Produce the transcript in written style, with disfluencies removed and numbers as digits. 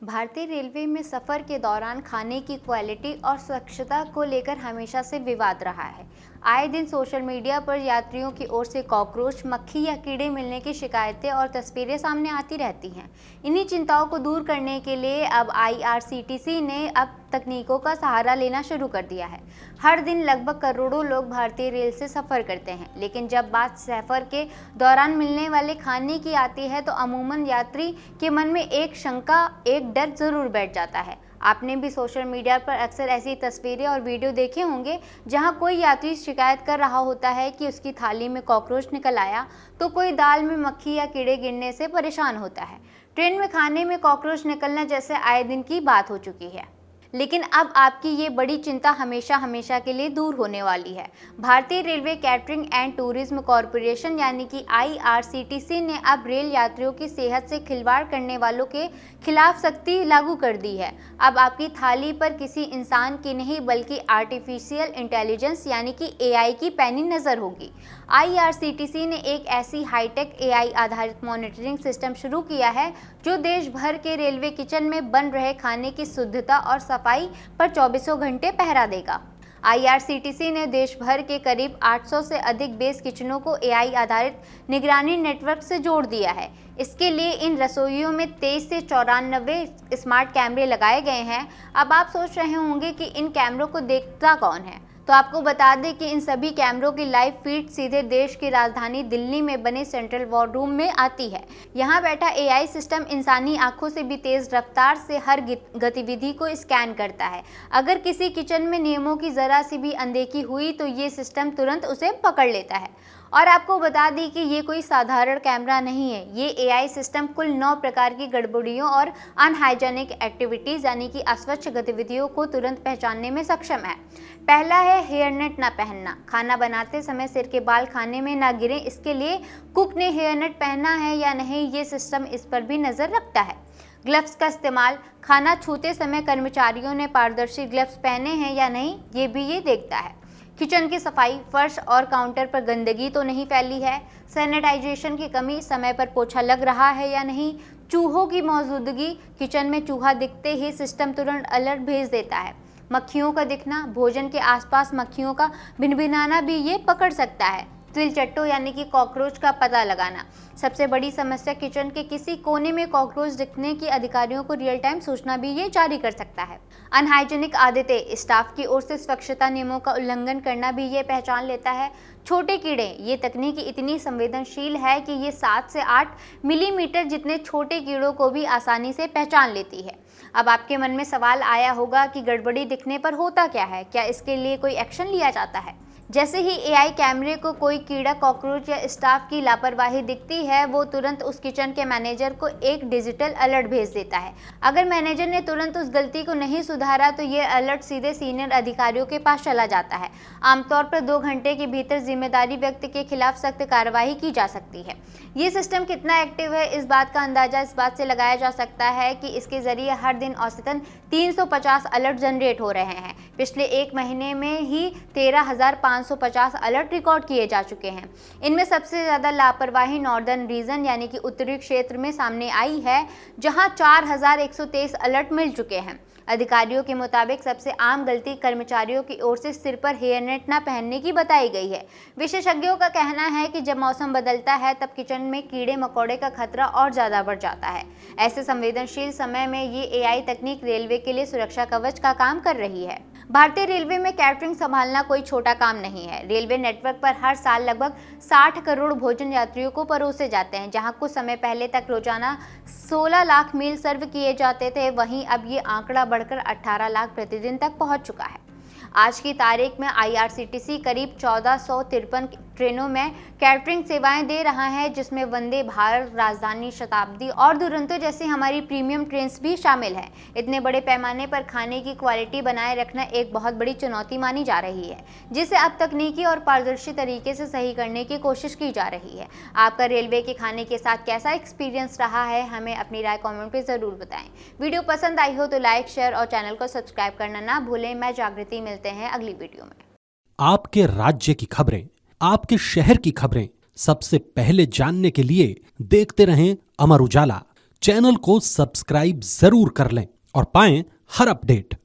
भारतीय रेलवे में सफ़र के दौरान खाने की क्वालिटी और स्वच्छता को लेकर हमेशा से विवाद रहा है। आए दिन सोशल मीडिया पर यात्रियों की ओर से कॉकरोच, मक्खी या कीड़े मिलने की शिकायतें और तस्वीरें सामने आती रहती हैं। इन्हीं चिंताओं को दूर करने के लिए अब आईआरसीटीसी ने अब तकनीकों का सहारा लेना शुरू कर दिया है। हर दिन लगभग करोड़ों लोग भारतीय रेल से सफ़र करते हैं, लेकिन जब बात सफ़र के दौरान मिलने वाले खाने की आती है तो अमूमन यात्री के मन में एक शंका, एक डर जरूर बैठ जाता है। आपने भी सोशल मीडिया पर अक्सर ऐसी तस्वीरें और वीडियो देखे होंगे जहां कोई यात्री शिकायत कर रहा होता है कि उसकी थाली में कॉकरोच निकल आया, तो कोई दाल में मक्खी या कीड़े गिरने से परेशान होता है। ट्रेन में खाने में कॉकरोच निकलना जैसे आए दिन की बात हो चुकी है, लेकिन अब आपकी ये बड़ी चिंता हमेशा के लिए दूर होने वाली है। भारतीय railway catering and tourism corporation यानी कि आईआरसीटीसी ने अब रेल यात्रियों की सेहत से खिलवाड़ करने वालों के खिलाफ सख्ती लागू कर दी है। अब आपकी थाली पर किसी इंसान की नहीं बल्कि आर्टिफिशियल इंटेलिजेंस यानी कि एआई की पैनी नज़र होगी। आईआरसीटीसी ने एक ऐसी हाईटेक एआई आधारित मॉनिटरिंग सिस्टम शुरू किया है जो देश भर के रेलवे किचन में बन रहे खाने की शुद्धता और सफाई पर 24 घंटे पहरा देगा। आईआरसीटीसी ने देश भर के करीब 800 से अधिक बेस किचनों को एआई आधारित निगरानी नेटवर्क से जोड़ दिया है। इसके लिए इन रसोइयों में 23 से 94 स्मार्ट कैमरे लगाए गए हैं। अब आप सोच रहे होंगे कि इन कैमरों को देखता कौन है, तो आपको बता दें कि इन सभी कैमरों की लाइव फीड सीधे देश की राजधानी दिल्ली में बने सेंट्रल वॉर रूम में आती है। यहाँ बैठा एआई सिस्टम इंसानी आंखों से भी तेज रफ्तार से हर गतिविधि को स्कैन करता है। अगर किसी किचन में नियमों की जरा सी भी अनदेखी हुई तो ये सिस्टम तुरंत उसे पकड़ लेता है। और आपको बता दें कि ये कोई साधारण कैमरा नहीं है, ये एआई सिस्टम कुल 9 प्रकार की गड़बड़ियों और अनहाइजेनिक एक्टिविटीज़ यानी कि अस्वच्छ गतिविधियों को तुरंत पहचानने में सक्षम है। पहला है हेयरनेट ना पहनना। खाना बनाते समय सिर के बाल खाने में ना गिरें, इसके लिए कुक ने हेयरनेट पहना है या नहीं ये सिस्टम इस पर भी नज़र रखता है। ग्लव्स का इस्तेमाल। खाना छूते समय कर्मचारियों ने पारदर्शी ग्लव्स पहने हैं या नहीं ये भी ये देखता है। किचन की सफाई। फर्श और काउंटर पर गंदगी तो नहीं फैली है। सैनिटाइजेशन की कमी। समय पर पोछा लग रहा है या नहीं। चूहों की मौजूदगी। किचन में चूहा दिखते ही सिस्टम तुरंत अलर्ट भेज देता है। मक्खियों का दिखना। भोजन के आसपास मक्खियों का भिनभिनाना भी ये पकड़ सकता है। तिलचट्टो यानी कि कॉकरोच का पता लगाना। सबसे बड़ी समस्या, किचन के किसी कोने में कॉकरोच दिखने की अधिकारियों को रियल टाइम सूचना भी ये जारी कर सकता है। अनहाइजेनिक आदतें। स्टाफ की ओर से स्वच्छता नियमों का उल्लंघन करना भी ये पहचान लेता है। छोटे कीड़े। ये तकनीक इतनी संवेदनशील है कि ये 7 से 8 मिलीमीटर जितने छोटे कीड़ों को भी आसानी से पहचान लेती है। अब आपके मन में सवाल आया होगा कि गड़बड़ी दिखने पर होता क्या है, क्या इसके लिए कोई एक्शन लिया जाता है? जैसे ही एआई कैमरे को कोई कीड़ा, कॉकरोच या स्टाफ की लापरवाही दिखती है, वो तुरंत उस किचन के मैनेजर को एक डिजिटल अलर्ट भेज देता है। अगर मैनेजर ने तुरंत उस गलती को नहीं सुधारा तो ये अलर्ट सीधे सीनियर अधिकारियों के पास चला जाता है। आमतौर पर 2 घंटे के भीतर जिम्मेदारी व्यक्ति के खिलाफ सख्त कार्रवाई की जा सकती है। ये सिस्टम कितना एक्टिव है इस बात का अंदाजा इस बात से लगाया जा सकता है कि इसके जरिए हर दिन औसतन 350 अलर्ट जनरेट हो रहे हैं। पिछले 1 महीने में ही 13,550 अलर्ट रिकॉर्ड किए जा चुके हैं। इनमें सबसे ज़्यादा लापरवाही नॉर्दर्न रीजन यानी कि उत्तरी क्षेत्र में सामने आई है, जहां 4,123 अलर्ट मिल चुके हैं। अधिकारियों के मुताबिक सबसे आम गलती कर्मचारियों की ओर से सिर पर हेयरनेट न पहनने की बताई गई है। विशेषज्ञों का कहना है कि जब मौसम बदलता है तब किचन में कीड़े मकोड़े का खतरा और ज़्यादा बढ़ जाता है। ऐसे संवेदनशील समय में ये एआई तकनीक रेलवे के लिए सुरक्षा कवच का काम कर रही है। भारतीय रेलवे में कैटरिंग संभालना कोई छोटा काम नहीं है। रेलवे नेटवर्क पर हर साल लगभग 60 करोड़ भोजन यात्रियों को परोसे जाते हैं। जहां कुछ समय पहले तक रोजाना 16 लाख मील सर्व किए जाते थे, वहीं अब ये आंकड़ा बढ़कर 18 लाख प्रतिदिन तक पहुंच चुका है। आज की तारीख में आईआरसीटीसी करीब 1453 ट्रेनों में कैटरिंग सेवाएं दे रहा है, जिसमें वंदे भारत, राजधानी, शताब्दी और दुरंतो जैसी हमारी प्रीमियम ट्रेन्स भी शामिल हैं। इतने बड़े पैमाने पर खाने की क्वालिटी बनाए रखना एक बहुत बड़ी चुनौती मानी जा रही है, जिसे अब तकनीकी और पारदर्शी तरीके से सही करने की कोशिश की जा रही है। आपका रेलवे के खाने के साथ कैसा एक्सपीरियंस रहा है, हमें अपनी राय कॉमेंट में ज़रूर बताएं। वीडियो पसंद आई हो तो लाइक, शेयर और चैनल को सब्सक्राइब करना ना भूलें। मैं जागृति, मिलते हैं अगली वीडियो में। आपके राज्य की खबरें, आपके शहर की खबरें सबसे पहले जानने के लिए देखते रहें अमर उजाला। चैनल को सब्सक्राइब जरूर कर लें और पाएं हर अपडेट।